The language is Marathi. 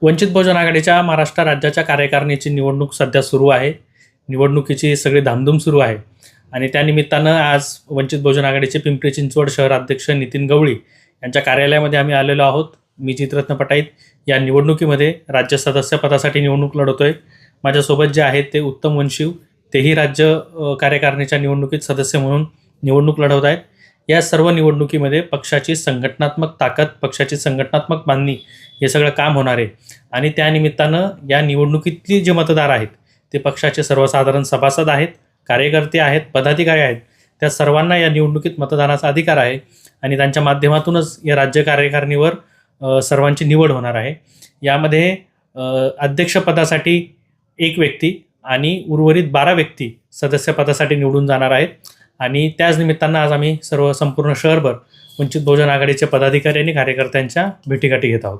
वंचित बहुजन आघाडीच्या महाराष्ट्र राज्याच्या कार्यकारिणीची निवडणूक सध्या सुरू आहे. निवडणुकीची सगळी धामधूम सुरू आहे आणि त्यानिमित्तानं आज वंचित बहुजन आघाडीचे पिंपरी चिंचवड शहर अध्यक्ष नितीन गवळी यांच्या कार्यालयामध्ये आम्ही आलेलो आहोत. मी जितरत्न पटाईत या निवडणुकीमध्ये राज्य सदस्यपदासाठी निवडणूक लढवतोय. माझ्यासोबत जे आहेत ते उत्तम वनशिव, तेही राज्य कार्यकारिणीच्या निवडणुकीत सदस्य म्हणून निवडणूक लढवत आहेत. या सर्व निवडणुकीमध्ये पक्षाची संघटनात्मक ताकद, पक्षाची संघटनात्मक बांधणी हे सगळं काम होणार आहे आणि त्यानिमित्तानं या निवडणुकीतली जे मतदार आहेत ते पक्षाचे सर्वसाधारण सभासद आहेत, कार्यकर्ते आहेत, पदाधिकारी आहेत. त्या सर्वांना या निवडणुकीत मतदानाचा अधिकार आहे आणि त्यांच्या माध्यमातूनच या राज्य कार्यकारिणीवर सर्वांची निवड होणार आहे. यामध्ये अध्यक्षपदासाठी 1 व्यक्ती आणि उर्वरित 12 व्यक्ती सदस्यपदासाठी निवडून जाणार आहेत आणि त्याच निमित्तानं आज आम्ही संपूर्ण शहरभर वंचित बहुजन आघाडीचे पदाधिकारी आणि कार्यकर्त्यांच्या भेटीगाठी घेत आहोत.